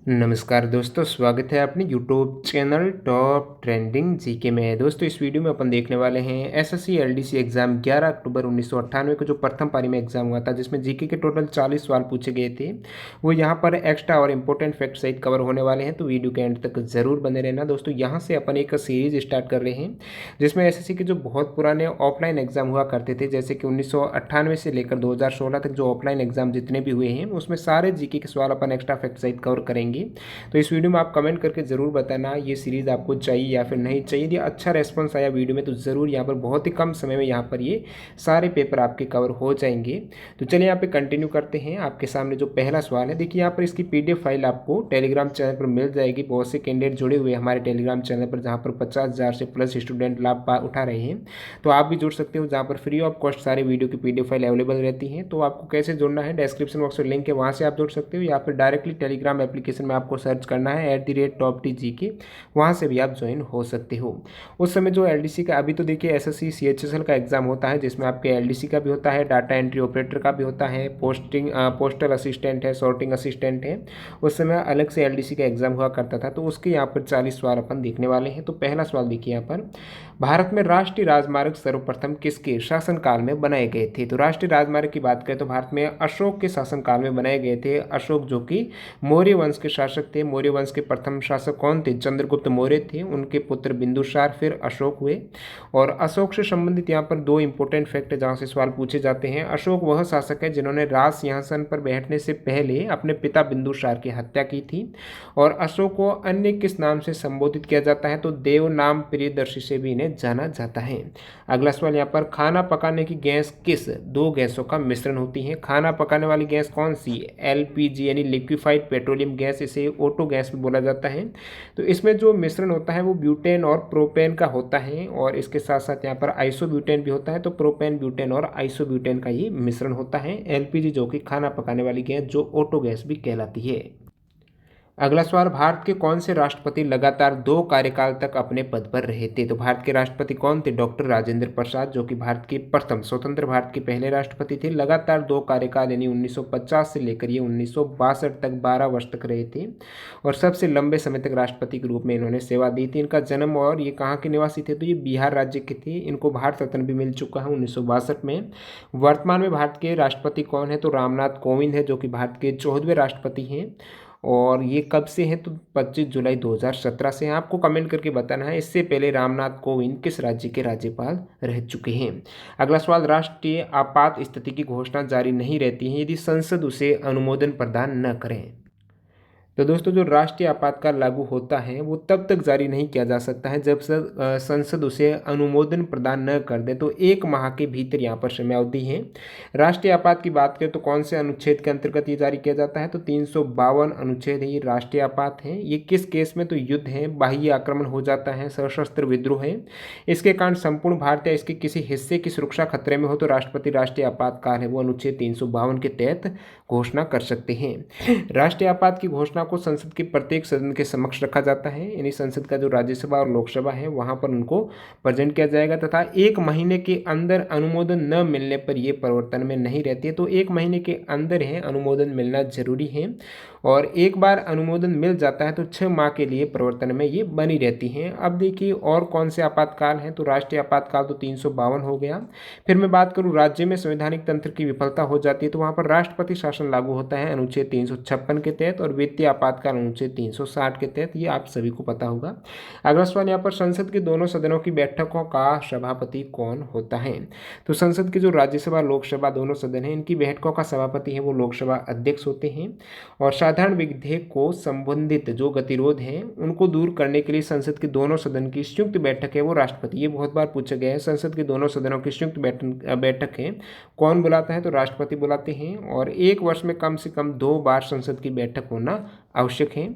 नमस्कार दोस्तों, स्वागत है अपने YouTube channel top trending GK में। दोस्तों इस वीडियो में अपन देखने वाले हैं एसएससी एलडीसी एग्जाम 11 अक्टूबर 1998 को जो प्रथम पारी में एग्जाम हुआ था, जिसमें जीके के टोटल 40 सवाल पूछे गए थे। वो यहाँ पर एक्स्ट्रा और इम्पोर्टेंट फैक्ट सहित कवर होने वाले हैं, तो वीडियो के एंड तक जरूर बने रहना। दोस्तों यहाँ से अपन एक सीरीज स्टार्ट कर रहे हैं जिसमें एसएससी के जो बहुत पुराने ऑफलाइन एग्जाम हुआ करते थे, जैसे कि 1998 से लेकर 2016 तक जो ऑफलाइन एग्जाम जितने भी हुए हैं, उसमें सारे जीके के सवाल अपन एक्स्ट्रा फैक्ट सहित कवर करेंगे। तो इस वीडियो में आप कमेंट करके ज़रूर बताना ये सीरीज़ आपको चाहिए या फिर नहीं चाहिए। यदि अच्छा रेस्पॉन्स आया वीडियो में तो ज़रूर यहाँ पर बहुत ही कम समय में यहाँ पर ये सारे पेपर आपके कवर हो जाएंगे। तो चलिए यहाँ पे कंटिन्यू करते हैं। आपके सामने जो पहला सवाल है, देखिए यहाँ पर इसकी पीडीएफ फाइल आपको टेलीग्राम चैनल पर मिल जाएगी। बहुत से कैंडिडेट जुड़े हुए हमारे टेलीग्राम चैनल पर, जहाँ पर 50,000 से प्लस स्टूडेंट लाभ उठा रहे हैं। तो आप भी जुड़ सकते हो, जहाँ पर फ्री ऑफ कॉस्ट सारे वीडियो की पीडीएफ फाइल अवेलेबल रहती है। तो आपको कैसे जुड़ना है, डिस्क्रिप्शन बॉक्स में लिंक है, वहाँ से आप जुड़ सकते हो, या फिर डायरेक्टली टेलीग्राम एप्लीकेशन में आपको सर्च करना है @TopTGK, वहाँ से भी आप ज्वाइन हो सकते हो। उस समय जो एलडीसी का, अभी तो देखिए एसएससी सीएचएसएल का एग्जाम होता है, जिसमें आपके एलडीसी का भी होता है, डाटा एंट्री ऑपरेटर का भी होता है, पोस्टल असिस्टेंट है, सॉर्टिंग असिस्टेंट है। उस समय अलग से एलडीसी का एग्जाम हुआ करता था। तो उसके यहाँ पर 40 सवाल अपन देखने वाले हैं। तो पहला सवाल देखिए यहाँ पर, भारत में राष्ट्रीय राजमार्ग सर्वप्रथम किसके शासनकाल में बनाए गए थे? तो राष्ट्रीय राजमार्ग की बात करें तो भारत में अशोक के शासनकाल में बनाए गए थे। अशोक जो कि मौर्य वंश के शासक थे। मौर्य वंश के प्रथम शासक कौन थे? चंद्रगुप्त मौर्य थे। उनके पुत्र बिंदुसार, फिर अशोक हुए। और अशोक से संबंधित यहाँ पर दो इंपॉर्टेंट फैक्ट है जहाँ से सवाल पूछे जाते हैं। अशोक वह शासक है जिन्होंने राज सिंहासन पर बैठने से पहले अपने पिता बिंदुसार की हत्या की थी। और अशोक को अन्य किस नाम से संबोधित किया जाता है? तो देव नाम प्रियदर्शी से भी इन्हें जाना जाता है। अगला सवाल यहाँ पर, खाना पकाने की गैस किस दो गैसों का मिश्रण होती है? खाना पकाने वाली गैस कौन सी? एलपीजी यानी लिक्विफाइड पेट्रोलियम गैस, इसे ऑटो गैस भी बोला जाता है। तो इसमें जो मिश्रण होता है वो ब्यूटेन और प्रोपेन का होता है, और इसके साथ साथ यहाँ पर आइसोब्यूटेन भी होता है। तो प्रोपेन, ब्यूटेन और आइसोब्यूटेन का ये मिश्रण होता है एलपीजी, जो कि खाना पकाने वाली गैस, जो ऑटो गैस भी कहलाती है। अगला सवाल, भारत के कौन से राष्ट्रपति लगातार 2 कार्यकाल तक अपने पद पर रहे थे? तो भारत के राष्ट्रपति कौन थे? डॉक्टर राजेंद्र प्रसाद, जो कि भारत के प्रथम स्वतंत्र भारत के पहले राष्ट्रपति थे। लगातार 2 कार्यकाल यानी 1950 से लेकर ये 1962 तक 12 वर्ष तक रहे थे, और सबसे लंबे समय तक राष्ट्रपति के रूप में इन्होंने सेवा दी थी। इनका जन्म, और ये कहाँ के निवासी थे? तो ये बिहार राज्य के थे। इनको भारत रत्न भी मिल चुका है 1962 में। वर्तमान में भारत के राष्ट्रपति कौन है? तो रामनाथ कोविंद है, जो कि भारत के 14वें राष्ट्रपति हैं। और ये कब से हैं? तो 25 जुलाई 2017 से हैं। आपको कमेंट करके बताना है इससे पहले रामनाथ कोविंद किस राज्य के राज्यपाल रह चुके हैं। अगला सवाल, राष्ट्रीय आपात स्थिति की घोषणा जारी नहीं रहती है यदि संसद उसे अनुमोदन प्रदान न करें। तो दोस्तों जो राष्ट्रीय आपातकाल लागू होता है वो तब तक जारी नहीं किया जा सकता है जब संसद उसे अनुमोदन प्रदान न कर दे। तो 1 माह के भीतर यहाँ पर समयावधि है। राष्ट्रीय आपात की बात करें तो कौन से अनुच्छेद के अंतर्गत ये जारी किया जाता है? तो 352 अनुच्छेद है, ये राष्ट्रीय आपात है। ये किस केस में? तो युद्ध है, बाह्य आक्रमण हो जाता है, सशस्त्र विद्रोह है, इसके कारण संपूर्ण भारत या इसके किसी हिस्से की सुरक्षा खतरे में हो, तो राष्ट्रपति राष्ट्रीय आपातकाल है वो अनुच्छेद 352 के तहत घोषणा कर सकते हैं। राष्ट्रीय आपात की घोषणा को संसद के प्रत्येक सदन के समक्ष रखा जाता है, यानी संसद का जो राज्यसभा और लोकसभा है वहां पर उनको प्रेजेंट किया जाएगा, तथा 1 महीने के अंदर अनुमोदन न मिलने पर यह प्रवर्तन में नहीं रहती है। तो 1 महीने के अंदर है अनुमोदन मिलना जरूरी है, और एक बार अनुमोदन मिल जाता है तो 6 माह के लिए प्रवर्तन में ये बनी रहती हैं। अब देखिए और कौन से आपातकाल हैं? तो राष्ट्रीय आपातकाल तो 352 हो गया। फिर मैं बात करूँ राज्य में संवैधानिक तंत्र की विफलता हो जाती है तो वहाँ पर राष्ट्रपति शासन लागू होता है अनुच्छेद 356 के तहत, और वित्तीय आपातकाल अनुच्छेद 360 के तहत। ये आप सभी को पता होगा। अगला सवाल यहाँ पर, संसद के दोनों सदनों की बैठकों का सभापति कौन होता है? तो संसद की जो राज्यसभा लोकसभा दोनों सदन है, इनकी बैठकों का सभापति है वो लोकसभा अध्यक्ष होते हैं। और साधारण विधेयक को संबंधित जो गतिरोध हैं उनको दूर करने के लिए संसद के दोनों सदन की संयुक्त बैठक है वो राष्ट्रपति, ये बहुत बार पूछा गया है, संसद के दोनों सदनों की संयुक्त बैठक है कौन बुलाता है? तो राष्ट्रपति बुलाते हैं। और 1 वर्ष में कम से कम 2 बार संसद की बैठक होना आवश्यक है।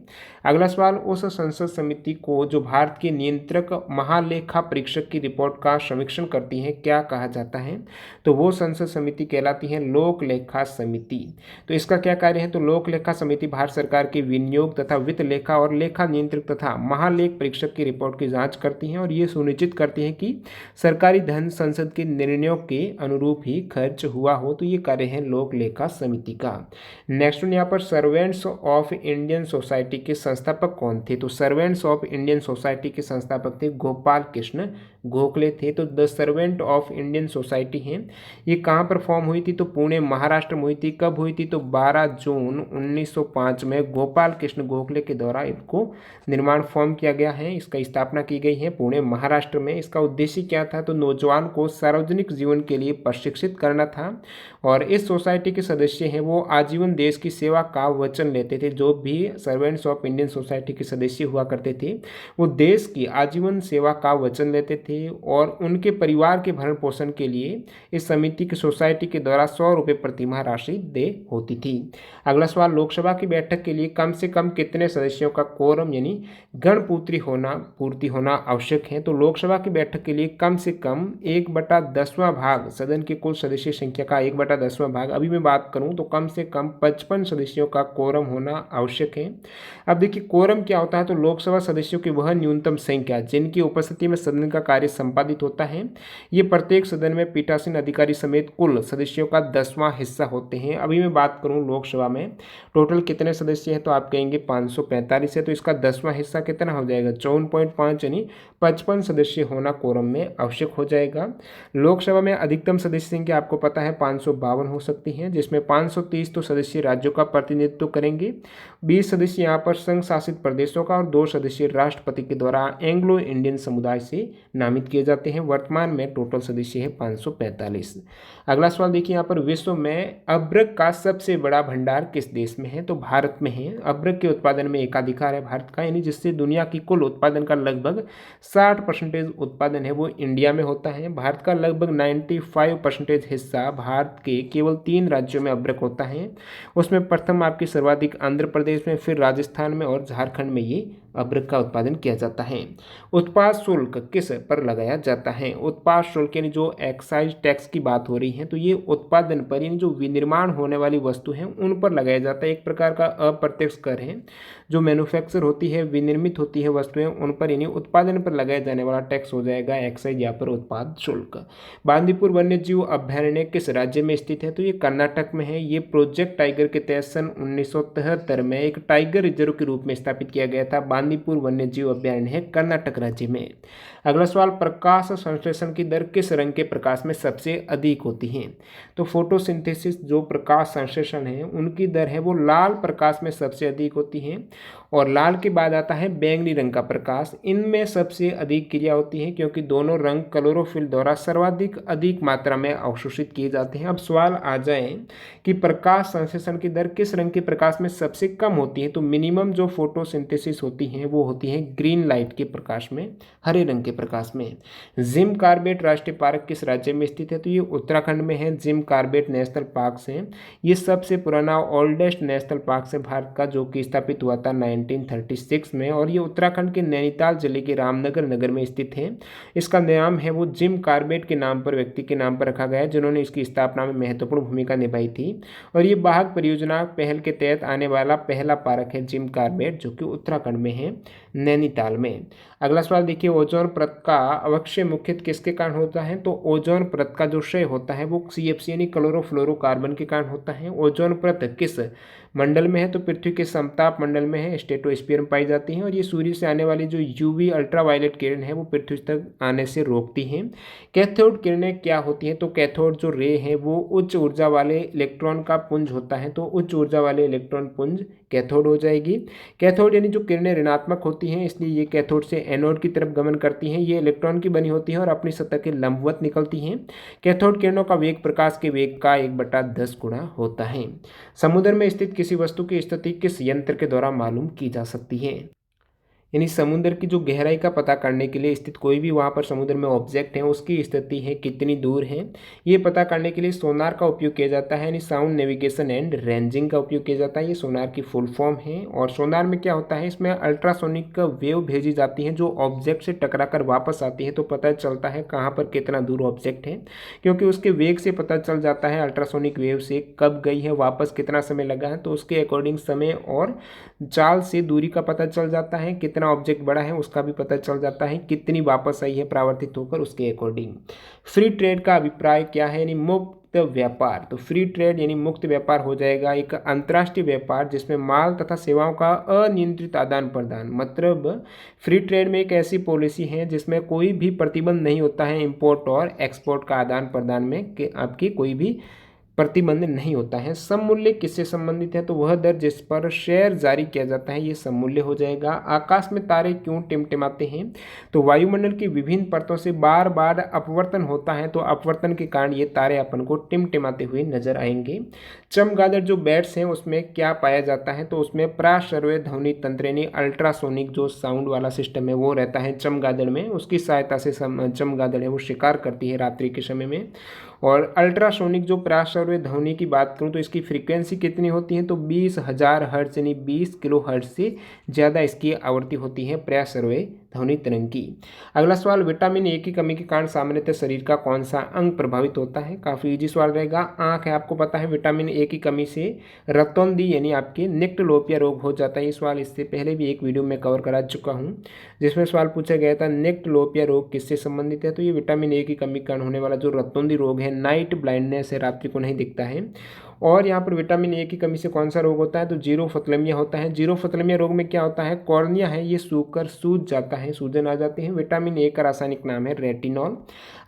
अगला सवाल, उस संसद समिति को जो भारत के नियंत्रक महालेखा परीक्षक की रिपोर्ट का समीक्षण करती है क्या कहा जाता है? तो वो संसद समिति कहलाती है लोक लेखा समिति। तो इसका क्या कार्य है? तो लोक लेखा समिति भारत सरकार के विनियोग तथा वित्त लेखा और लेखा नियंत्रक तथा महालेख परीक्षक की रिपोर्ट की जांच करती है, और ये सुनिश्चित करती है कि सरकारी धन संसद के निर्णयों के अनुरूप ही खर्च हुआ हो। तो ये कार्य है लोक लेखा समिति का। नेक्स्ट वन यहाँ पर, servants of India Indian society के संस्थापक कौन थे? तो सर्वेंट्स ऑफ इंडियन सोसाइटी के संस्थापक थे गोपाल कृष्ण गोखले थे। तो the servant of Indian society है, ये कहाँ पर फॉर्म हुई थी? तो पुणे महाराष्ट्र में हुई थी। कब हुई थी? तो 12 जून 1905 में गोपाल कृष्ण गोखले के द्वारा इनको निर्माण फॉर्म किया गया है। इसका स्थापना की गई है पुणे महाराष्ट्र में। इसका उद्देश्य क्या था? तो नौजवान को सार्वजनिक जीवन के लिए प्रशिक्षित करना था। और इस सोसाइटी के सदस्य हैं वो आजीवन देश की सेवा का वचन लेते थे। जो भी सर्वेंट्स ऑफ इंडियन सोसाइटी के सदस्य हुआ करते थे वो देश की आजीवन सेवा का वचन लेते थे और उनके परिवार के भरण पोषण के लिए इस समिति की सोसाइटी के द्वारा 100 रुपये प्रतिमाह राशि दे होती थी। अगला सवाल, लोकसभा की बैठक के लिए कम से कम कितने सदस्यों का कोरम यानी पूर्ति होना आवश्यक है? तो लोकसभा की बैठक के लिए कम से कम 1/10वां भाग सदन के कुल सदस्य संख्या का 1/10वां भाग, अभी मैं बात करूं तो कम से कम 55 सदस्यों का कोरम होना आवश्यक है। अब देखिए कोरम क्या होता है? तो लोकसभा सदस्यों की वह न्यूनतम संख्या जिनकी उपस्थिति में सदन का कार्य संपादित होता है। ये प्रत्येक सदन में पीठासीन अधिकारी समेत कुल सदस्यों का 10वां हिस्सा होते हैं। अभी मैं बात करूं लोकसभा में टोटल कितने सदस्य हैं, तो आप कहेंगे 545 है, तो इसका 10वां हिस्सा कितना हो जाएगा? 54.5 यानी 55 सदस्य होना कोरम में आवश्यक हो जाएगा। लोकसभा में अधिकतम सदस्य संख्या आपको पता है 552 हो सकती है, जिसमें 530 तो सदस्य राज्यों का प्रतिनिधित्व करेंगे, 20 सदस्य यहाँ पर संघ शासित प्रदेशों का और 2 सदस्य राष्ट्रपति के द्वारा एंग्लो इंडियन समुदाय से नामित किए जाते हैं। वर्तमान में टोटल सदस्य है 545। अगला सवाल देखिए यहाँ पर, विश्व में अभ्रक का सबसे बड़ा भंडार किस देश में है? तो भारत में है। अभ्रक के उत्पादन में एकाधिकार है भारत का, यानी जिससे दुनिया की कुल उत्पादन का लगभग 60% उत्पादन है वो इंडिया में होता है। भारत का लगभग 95% हिस्सा भारत के केवल 3 राज्यों में अभ्रक होता है। उसमें प्रथम आपकी सर्वाधिक आंध्र प्रदेश में, फिर राजस्थान में और झारखंड में ये अभ्रक का उत्पादन किया जाता है। उत्पाद शुल्क किस पर लगाया जाता है? उत्पाद शुल्क यानी जो एक्साइज टैक्स की बात हो रही है, तो ये उत्पादन पर यानी जो विनिर्माण होने वाली वस्तु है उन पर लगाया जाता है। एक प्रकार का अप्रत्यक्ष कर है। जो मैन्युफैक्चर होती है, विनिर्मित होती है वस्तुएं, उन पर यानी उत्पादन पर लगाया जाने वाला टैक्स हो जाएगा एक्साइज या पर उत्पाद शुल्क। बांदीपुर वन्यजीव अभ्यारण्य किस राज्य में स्थित है? तो ये कर्नाटक में है। ये प्रोजेक्ट टाइगर के तहत सन 1973 में एक टाइगर रिजर्व के रूप में स्थापित किया गया था। बांदीपुर वन्यजीव अभ्यारण्य है कर्नाटक राज्य में। अगला सवाल, प्रकाश संश्लेषण की दर किस रंग के प्रकाश में सबसे अधिक होती है? तो फोटोसिंथेसिस जो प्रकाश संश्लेषण है उनकी दर है वो लाल प्रकाश में सबसे अधिक होती है और लाल के बाद आता है बैंगनी रंग का प्रकाश। इनमें सबसे अधिक क्रिया होती है क्योंकि दोनों रंग क्लोरोफिल द्वारा सर्वाधिक अधिक मात्रा में अवशोषित किए जाते हैं। अब सवाल आ जाए कि प्रकाश संश्लेषण की दर किस रंग के प्रकाश में सबसे कम होती है? तो मिनिमम जो फोटोसिंथेसिस होती है वो होती है ग्रीन लाइट के प्रकाश में, हरे रंग के प्रकाश में। जिम कार्बेट राष्ट्रीय पार्क किस राज्य में स्थित है? तो ये उत्तराखंड में है। जिम कार्बेट नेशनल पार्क है, ये सबसे पुराना ओल्डेस्ट नेशनल पार्क है भारत का, जो कि स्थापित हुआ था 1936 में और ये उत्तराखंड के नैनीताल जिले के रामनगर नगर में स्थित है। इसका नाम है वो जिम कार्बेट के नाम पर, व्यक्ति के नाम पर रखा गया है जिन्होंने इसकी स्थापना में महत्वपूर्ण भूमिका निभाई थी। और ये बाघ परियोजना पहल के तहत आने वाला पहला पार्क है जिम कार्बेट, जो कि उत्तराखंड में है, नैनीताल में। अगला सवाल देखिए, ओजोन परत का अवक्षय मुख्यतः किसके कारण होता है? तो ओजोन परत का जो क्षय होता है वो CFC यानी क्लोरोफ्लोरोकार्बन के कारण होता है। ओजोन परत किस मंडल में है? तो पृथ्वी के समताप मंडल में है, स्ट्रेटोस्फीयर में पाई जाती है और ये सूर्य से आने वाली जो UV अल्ट्रावायलेट किरण है वो पृथ्वी तक आने से रोकती हैं। कैथोड किरणें क्या होती हैं? तो कैथोड जो रे है वो उच्च ऊर्जा वाले इलेक्ट्रॉन का पुंज होता है, तो उच्च ऊर्जा वाले इलेक्ट्रॉन पुंज कैथोड हो जाएगी। कैथोड यानी जो किरणें ऋणात्मक होती हैं इसलिए ये कैथोड से एनोड की तरफ गमन करती हैं। ये इलेक्ट्रॉन की बनी होती है और अपनी सतह के लंबवत निकलती हैं। कैथोड किरणों का वेग प्रकाश के वेग का 1/10 गुना होता है। समुद्र में स्थित किसी वस्तु की स्थिति किस यंत्र के द्वारा मालूम की जा सकती है? यानी समुद्र की जो गहराई का पता करने के लिए स्थित कोई भी वहाँ पर समुद्र में ऑब्जेक्ट है उसकी स्थिति है कितनी दूर है, ये पता करने के लिए सोनार का उपयोग किया जाता है, यानी साउंड नेविगेशन एंड रेंजिंग का उपयोग किया जाता है। ये सोनार की फुल फॉर्म है। और सोनार में क्या होता है, इसमें अल्ट्रासोनिक वेव भेजी जाती है जो ऑब्जेक्ट से टकरा कर वापस आती है, तो पता चलता है कहाँ पर कितना दूर ऑब्जेक्ट है, क्योंकि उसके वेग से पता चल जाता है अल्ट्रासोनिक वेव से कब गई है वापस, कितना समय लगा है, तो उसके अकॉर्डिंग समय और चाल से दूरी का पता चल जाता है, कितना ऑब्जेक्ट बड़ा है उसका भी पता चल जाता है, कितनी वापस आई है परावर्तित होकर उसके अकॉर्डिंग। फ्री ट्रेड का अभिप्राय क्या है? यानी मुक्त व्यापार। तो फ्री ट्रेड यानी मुक्त व्यापार हो जाएगा एक अंतर्राष्ट्रीय व्यापार जिसमें माल तथा सेवाओं का अनियंत्रित आदान प्रदान। मतलब फ्री ट्रेड में एक ऐसी पॉलिसी है जिसमें कोई भी प्रतिबंध नहीं होता है इंपोर्ट और एक्सपोर्ट का आदान प्रदान में, कि आपकी कोई भी प्रतिबंध नहीं होता है। सममूल्य किससे संबंधित है? तो वह दर जिस पर शेयर जारी किया जाता है ये सममूल्य हो जाएगा। आकाश में तारे क्यों टिमटिमाते हैं? तो वायुमंडल की विभिन्न परतों से बार बार अपवर्तन होता है, तो अपवर्तन के कारण ये तारे अपन को टिमटिमाते हुए नजर आएंगे। चमगादड़ जो बैट्स हैं उसमें क्या पाया जाता है? तो उसमें प्राश्रव्य ध्वनि तंत्र यानी अल्ट्रासोनिक जो साउंड वाला सिस्टम है वो रहता है चमगादड़ में। उसकी सहायता से चमगादड़ है वो शिकार करती है रात्रि के समय में। और अल्ट्रासोनिक जो प्राश्रव्य ध्वनि की बात करूं तो इसकी फ्रीक्वेंसी कितनी होती है? तो 20,000 हर्ट्ज यानी 20 किलो हर्ट्ज से ज़्यादा इसकी आवृत्ति होती है प्राश्रव्य ध्वनि तरंग की। अगला सवाल, विटामिन ए की कमी के कारण सामान्यतः शरीर का कौन सा अंग प्रभावित होता है? काफ़ी इजी सवाल रहेगा। आँख है, आपको पता है विटामिन ए की कमी से रतौंधी यानी आपके निक्टोलोपिया रोग हो जाता है। ये सवाल इससे पहले भी एक वीडियो में कवर करा चुका हूँ जिसमें सवाल पूछा गया था निक्टोलोपिया रोग किससे संबंधित है? तो ये विटामिन ए की कमी के कारण होने वाला जो रतौंधी रोग है, नाइट ब्लाइंडनेस है, रात्रि को नहीं दिखता है। और यहाँ पर विटामिन ए की कमी से कौन सा रोग होता है? तो जीरोफथलेमिया होता है। जीरोफथलेमिया रोग में क्या होता है? कॉर्निया है ये सूखकर सूज जाता है, सूजन आ जाते हैं। विटामिन ए का रासायनिक नाम है रेटिनॉल।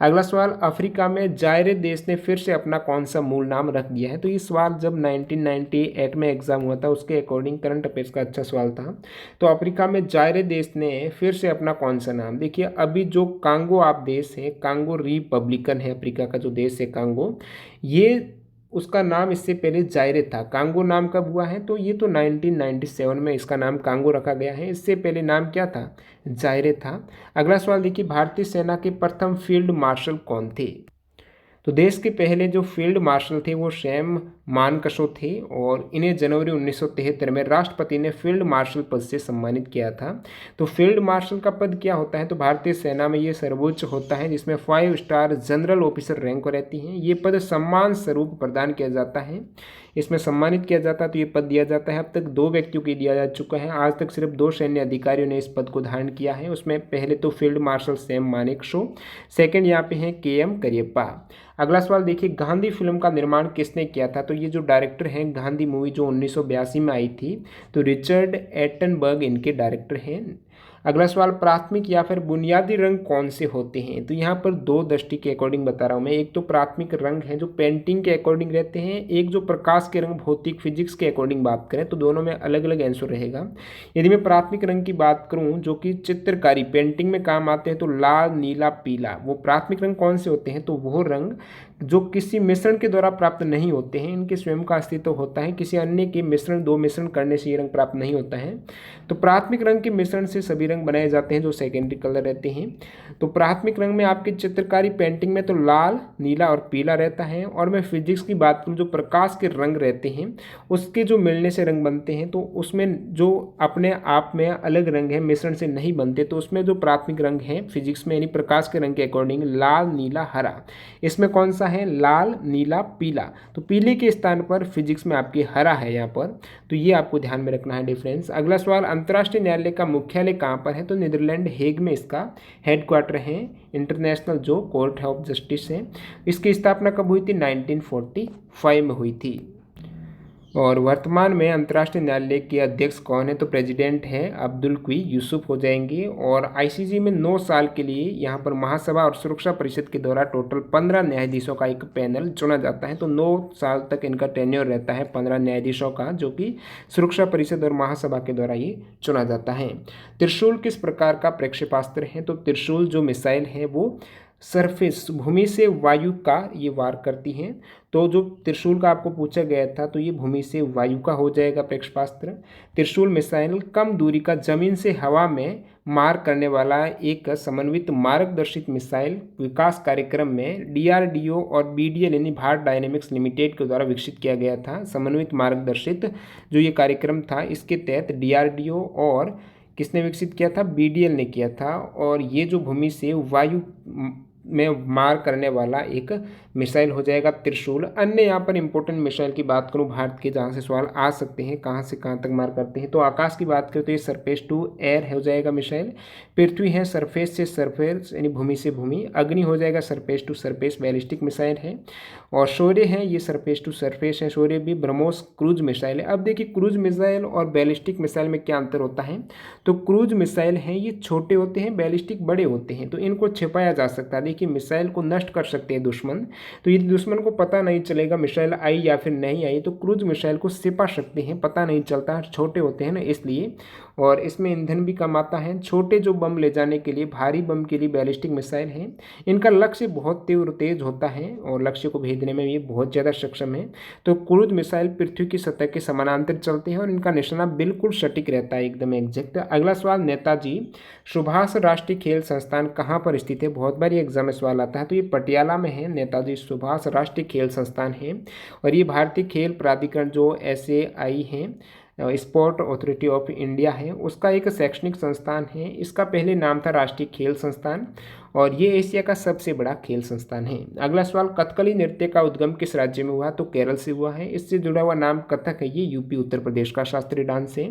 अगला सवाल, अफ्रीका में जायरे देश ने फिर से अपना कौन सा मूल नाम रख दिया है? तो ये सवाल जब 1998 में एग्जाम हुआ था उसके अकॉर्डिंग करंट अफेयर्स का अच्छा सवाल था। तो अफ्रीका में जायरे देश ने फिर से अपना कौन सा नाम, देखिए अभी जो कांगो आप देश है, कांगो रिपब्लिकन है अफ्रीका का जो देश है कांगो, ये उसका नाम इससे पहले जायरे था। कांगो नाम कब हुआ है? तो ये तो 1997 में इसका नाम कांगो रखा गया है। इससे पहले नाम क्या था? जायरे था। अगला सवाल देखिए, भारतीय सेना के प्रथम फील्ड मार्शल कौन थे? तो देश के पहले जो फील्ड मार्शल थे वो सैम मानकशो थे और इन्हें जनवरी 1973 में राष्ट्रपति ने फील्ड मार्शल पद से सम्मानित किया था। तो फील्ड मार्शल का पद क्या होता है? तो भारतीय सेना में ये सर्वोच्च होता है जिसमें 5 स्टार जनरल ऑफिसर रैंक रहती हैं। ये पद सम्मान स्वरूप प्रदान किया जाता है, इसमें सम्मानित किया जाता है। तो ये पद दिया जाता है। अब तक 2 व्यक्तियों को दिया जा चुका है। आज तक सिर्फ 2 सैन्य अधिकारियों ने इस पद को धारण किया है। उसमें पहले तो field marshal Sam Manekshaw, second यहाँ पे हैं KM करियप्पा। अगला सवाल देखिए, गांधी फिल्म का निर्माण किसने किया था? तो ये जो डायरेक्टर हैं, गांधी मूवी जो 1982 में आई थी, तो रिचर्ड एटनबर्ग इनके डायरेक्टर हैं। अगला सवाल, प्राथमिक या फिर बुनियादी रंग कौन से होते हैं? तो यहाँ पर 2 दृष्टि के अकॉर्डिंग बता रहा हूँ मैं। एक तो प्राथमिक रंग है जो पेंटिंग के अकॉर्डिंग रहते हैं, एक जो प्रकाश के रंग भौतिक फिजिक्स के अकॉर्डिंग बात करें तो दोनों में अलग अलग आंसर रहेगा। यदि मैं प्राथमिक रंग की बात करूँ जो कि चित्रकारी पेंटिंग में काम आते हैं तो लाल, नीला, पीला, वो प्राथमिक रंग कौन से होते हैं? तो वो रंग जो किसी मिश्रण के द्वारा प्राप्त नहीं होते हैं, इनके स्वयं का अस्तित्व होता है, किसी अन्य के मिश्रण 2 मिश्रण करने से ये रंग प्राप्त नहीं होता है। तो प्राथमिक रंग के मिश्रण से सभी रंग बनाए जाते हैं जो सेकेंडरी कलर रहते हैं। तो प्राथमिक रंग में आपकी चित्रकारी पेंटिंग में तो लाल, नीला और पीला रहता है। और मैं फिजिक्स की बात करूँ जो प्रकाश के रंग रहते हैं उसके जो मिलने से रंग बनते हैं, तो उसमें जो अपने आप में अलग रंग है मिश्रण से नहीं बनते, तो उसमें जो प्राथमिक रंग है फिजिक्स में यानी प्रकाश के रंग के अकॉर्डिंग लाल, नीला, हरा, इसमें कौन सा है? लाल, नीला, पीला। तो पीले के स्थान पर फिजिक्स में आपकी हरा है यहाँ पर, तो ये आपको ध्यान में रखना है डिफरेंस। अगला सवाल, अंतर्राष्ट्रीय न्यायालय का मुख्यालय कहाँ पर है? तो नीदरलैंड हेग में इसका हेडक्वार्टर है। इंटरनेशनल जो कोर्ट ऑफ जस्टिस है, इसकी स्थापना कब हुई थी? 1945 में हुई थी। और वर्तमान में अंतर्राष्ट्रीय न्यायालय के अध्यक्ष कौन है? तो प्रेसिडेंट है अब्दुल क्वी यूसुफ हो जाएंगे। और ICJ में 9 साल के लिए यहाँ पर महासभा और सुरक्षा परिषद के द्वारा टोटल 15 न्यायाधीशों का एक पैनल चुना जाता है। तो 9 साल तक इनका टेन्योर रहता है 15 न्यायाधीशों का, जो कि सुरक्षा परिषद और महासभा के द्वारा ये चुना जाता है। त्रिशूल किस प्रकार का प्रक्षेपास्त्र है? तो त्रिशूल जो मिसाइल है वो सरफेस भूमि से वायु का ये वार करती हैं। तो जो त्रिशूल का आपको पूछा गया था तो ये भूमि से वायु का हो जाएगा प्रक्षेपास्त्र। त्रिशूल मिसाइल कम दूरी का जमीन से हवा में मार करने वाला एक समन्वित मार्गदर्शित मिसाइल विकास कार्यक्रम में DRDO और BDL यानी भारत डायनेमिक्स लिमिटेड के द्वारा विकसित किया गया था। समन्वित मार्गदर्शित जो ये कार्यक्रम था इसके तहत DRDO और किसने विकसित किया था? BDL ने किया था। और ये जो भूमि से वायु में मार करने वाला एक मिसाइल हो जाएगा त्रिशूल। अन्य यहाँ पर इंपॉर्टेंट मिसाइल की बात करूँ भारत के, जहाँ से सवाल आ सकते हैं कहाँ से कहाँ तक मार करते हैं, तो आकाश की बात करें तो ये सरफेस टू एयर हो जाएगा मिसाइल। पृथ्वी है सरफेस से सरफेस यानी भूमि से भूमि। अग्नि हो जाएगा surface to surface ballistic missile है। और शौर्य है ये सरफेस टू सरफेस है, शौर्य भी ब्रह्मोस क्रूज मिसाइल है। अब देखिए क्रूज मिसाइल और बैलिस्टिक मिसाइल में क्या अंतर होता है। तो क्रूज मिसाइल हैं ये छोटे होते हैं, बैलिस्टिक बड़े होते हैं, तो इनको छिपाया जा सकता है। देखिए मिसाइल को नष्ट कर सकते हैं दुश्मन, तो यदि दुश्मन को पता नहीं चलेगा मिसाइल आई या फिर नहीं आई, तो क्रूज मिसाइल को छिपा सकते हैं, पता नहीं चलता, छोटे होते हैं ना इसलिए। और इसमें ईंधन भी कम आता है। छोटे जो बम ले जाने के लिए, भारी बम के लिए बैलिस्टिक मिसाइल है, इनका लक्ष्य बहुत तीव्र तेज होता है और लक्ष्य को भेजने में ये बहुत ज़्यादा सक्षम है। तो क्रूज मिसाइल पृथ्वी की सतह के समानांतर चलते हैं और इनका निशाना बिल्कुल सटीक रहता है, एकदम एग्जैक्ट। अगला सवाल, नेताजी सुभाष राष्ट्रीय खेल संस्थान कहाँ पर स्थित है। बहुत बार ये एग्जाम में सवाल आता है, तो ये पटियाला में है, नेताजी सुभाष राष्ट्रीय खेल संस्थान है। और ये भारतीय खेल प्राधिकरण जो SAI है, स्पोर्ट अथॉरिटी ऑफ इंडिया है, उसका एक शैक्षणिक संस्थान है। इसका पहले नाम था राष्ट्रीय खेल संस्थान और ये एशिया का सबसे बड़ा खेल संस्थान है। अगला सवाल, कथकली नृत्य का उद्गम किस राज्य में हुआ, तो केरल से हुआ है। इससे जुड़ा हुआ नाम कथक है, ये यूपी उत्तर प्रदेश का शास्त्रीय डांस है।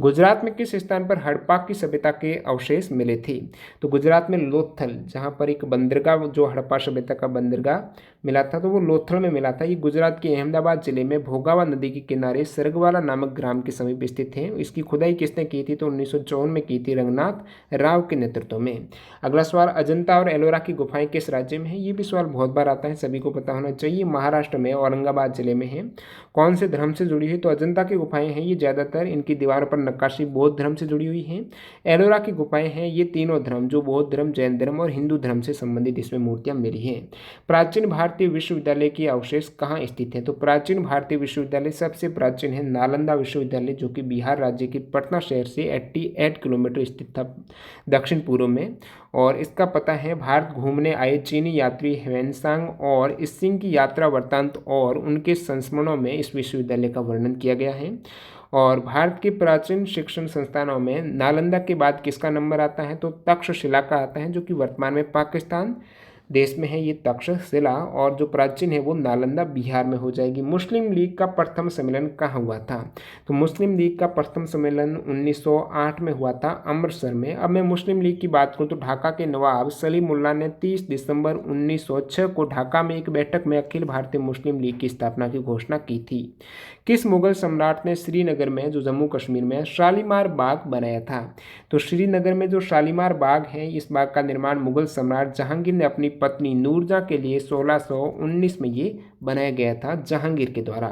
गुजरात में किस स्थान पर हड़प्पा की सभ्यता के अवशेष मिले थे, तो गुजरात में लोथल, जहाँ पर एक बंदरगाह जो हड़प्पा सभ्यता का बंदरगाह मिला था, तो वो लोथल में मिला था। ये गुजरात के अहमदाबाद जिले में भोगावा नदी के किनारे सरगवाला नामक ग्राम के समीप स्थित है। इसकी खुदाई किसने की थी, तो 1954 में की थी रंगनाथ राव के नेतृत्व में। अगला सवाल, अजंता और एलोरा की गुफाएं किस राज्य में है। ये भी सवाल बहुत बार आता है, सभी को पता होना चाहिए। महाराष्ट्र में औरंगाबाद जिले में है। कौन से धर्म से जुड़ी है, तो अजंता की गुफाएं हैं ये ज़्यादातर इनकी दीवारों पर नक्काशी बौद्ध धर्म से जुड़ी हुई है। एलोरा की गुफाएं हैं ये तीनों धर्म, जो बौद्ध धर्म, जैन धर्म और हिंदू धर्म से संबंधित इसमें मूर्तियां मिली हैं। प्राचीन भारतीय विश्वविद्यालय के अवशेष कहाँ स्थित है, तो प्राचीन भारतीय विश्वविद्यालय सबसे प्राचीन है नालंदा विश्वविद्यालय, जो कि बिहार राज्य के पटना शहर से 88 किलोमीटर स्थित था दक्षिण पूर्व में। और इसका पता है, भारत घूमने आए चीनी यात्री ह्वेनसांग और इसिंग की यात्रा वृत्तांत और उनके संस्मरणों में इस विश्वविद्यालय का वर्णन किया गया है। और भारत के प्राचीन शिक्षण संस्थानों में नालंदा के बाद किसका नंबर आता है, तो तक्षशिला का आता है, जो कि वर्तमान में पाकिस्तान देश में है ये तक्षशिला। और जो प्राचीन है वो नालंदा बिहार में हो जाएगी। मुस्लिम लीग का प्रथम सम्मेलन कहाँ हुआ था, तो मुस्लिम लीग का प्रथम सम्मेलन 1908 में हुआ था अमृतसर में। अब मैं मुस्लिम लीग की बात करूँ तो ढाका के नवाब सलीमुल्लाह ने 30 दिसंबर 1906 को ढाका में एक बैठक में अखिल भारतीय मुस्लिम लीग की स्थापना की घोषणा की थी। किस मुगल सम्राट ने श्रीनगर में, जो जम्मू कश्मीर में, शालीमार बाग बनाया था, तो श्रीनगर में जो शालीमार बाग है, इस बाग का निर्माण मुगल सम्राट जहांगीर ने अपनी पत्नी नूरजहां के लिए 1619 में ये बनाया गया था जहांगीर के द्वारा।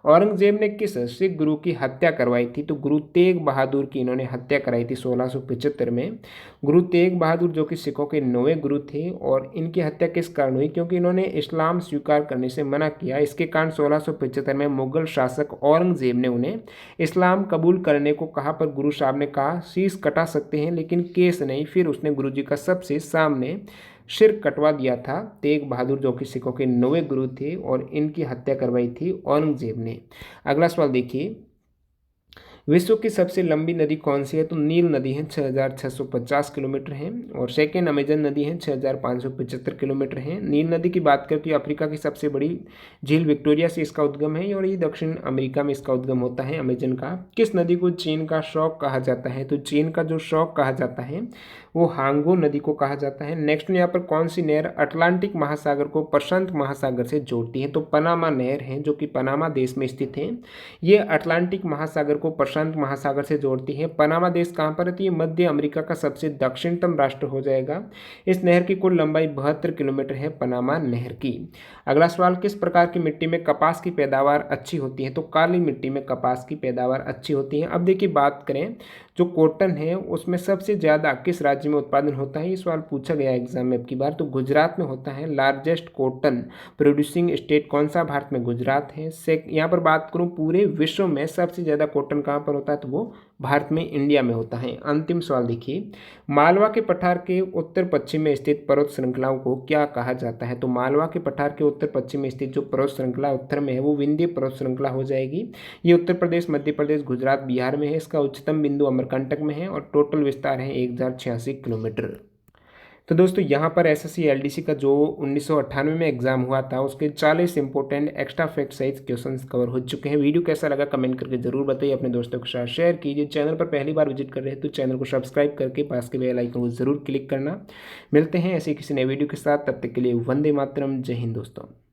औरंगजेब ने किस सिख गुरु की हत्या करवाई थी, तो गुरु तेग बहादुर की इन्होंने हत्या कराई थी 1675 में। गुरु तेग बहादुर जो कि सिखों के 9वें गुरु थे, और इनकी हत्या किस कारण हुई, क्योंकि इन्होंने इस्लाम स्वीकार करने से मना किया। इसके कारण 1675 में मुगल शासक औरंगजेब ने उन्हें इस्लाम कबूल करने को कहा, पर गुरु साहब ने कहा शीश कटा सकते हैं लेकिन केस नहीं। फिर उसने गुरु जी का सबसे सामने सिर कटवा दिया था। तेग बहादुर जो कि सिखों के 9वें गुरु थे, और इनकी हत्या करवाई थी औरंगजेब ने। अगला सवाल देखिए, विश्व की सबसे लंबी नदी कौन सी है, तो नील नदी है, 6650 किलोमीटर है। और सेकेंड अमेजन नदी है, 6575 किलोमीटर है। नील नदी की बात करें तो ये अफ्रीका की सबसे बड़ी झील विक्टोरिया से इसका उद्गम है, और ये दक्षिण अमेरिका में इसका उद्गम होता है अमेजन का। किस नदी को चीन का शौक कहा जाता है, तो चीन का जो शौक कहा जाता है वो हांगो नदी को कहा जाता है। नेक्स्ट यहाँ पर कौन सी नहर अटलांटिक महासागर को प्रशांत महासागर से जोड़ती है, तो पनामा नहर है, जो कि पनामा देश में स्थित है। ये अटलांटिक महासागर को प्रशांत महासागर से जोड़ती है। पनामा देश कहाँ पर है, तो ये मध्य अमेरिका का सबसे दक्षिणतम राष्ट्र हो जाएगा। इस नहर की कुल लंबाई 72 किलोमीटर है, पनामा नहर की। अगला सवाल, किस प्रकार की मिट्टी में कपास की पैदावार अच्छी होती है, तो काली मिट्टी में कपास की पैदावार अच्छी होती है। अब देखिए बात करें, जो कॉटन है उसमें सबसे ज़्यादा किस राज्य में उत्पादन होता है, ये सवाल पूछा गया एग्जाम में अब की बार, तो गुजरात में होता है। लार्जेस्ट कॉटन प्रोड्यूसिंग स्टेट कौन सा, भारत में गुजरात है। यहाँ पर बात करूँ पूरे विश्व में सबसे ज़्यादा कॉटन कहाँ पर होता है, तो वो भारत में, इंडिया में होता है। अंतिम सवाल देखिए, मालवा के पठार के उत्तर पश्चिम में स्थित पर्वत श्रृंखलाओं को क्या कहा जाता है, तो मालवा के पठार के उत्तर पश्चिम में स्थित जो पर्वत श्रृंखला उत्तर में है वो विंध्य पर्वत श्रृंखला हो जाएगी। ये उत्तर प्रदेश, मध्य प्रदेश, गुजरात, बिहार में है। इसका उच्चतम बिंदु अमरकंटक में है और टोटल विस्तार है 1086 किलोमीटर। तो दोस्तों यहाँ पर एसएससी एलडीसी का जो 1998 में एग्जाम हुआ था उसके 40 इंपॉर्टेंट एक्स्ट्रा फैक्ट सहित क्वेश्चंस कवर हो चुके हैं। वीडियो कैसा लगा कमेंट करके जरूर बताइए, अपने दोस्तों के साथ शेयर कीजिए। चैनल पर पहली बार विजिट कर रहे हैं तो चैनल को सब्सक्राइब करके पास के बेल आइकन को जरूर क्लिक करना। मिलते हैं ऐसे किसी नए वीडियो के साथ, तब तक के लिए वंदे मातरम, जय हिंद दोस्तों।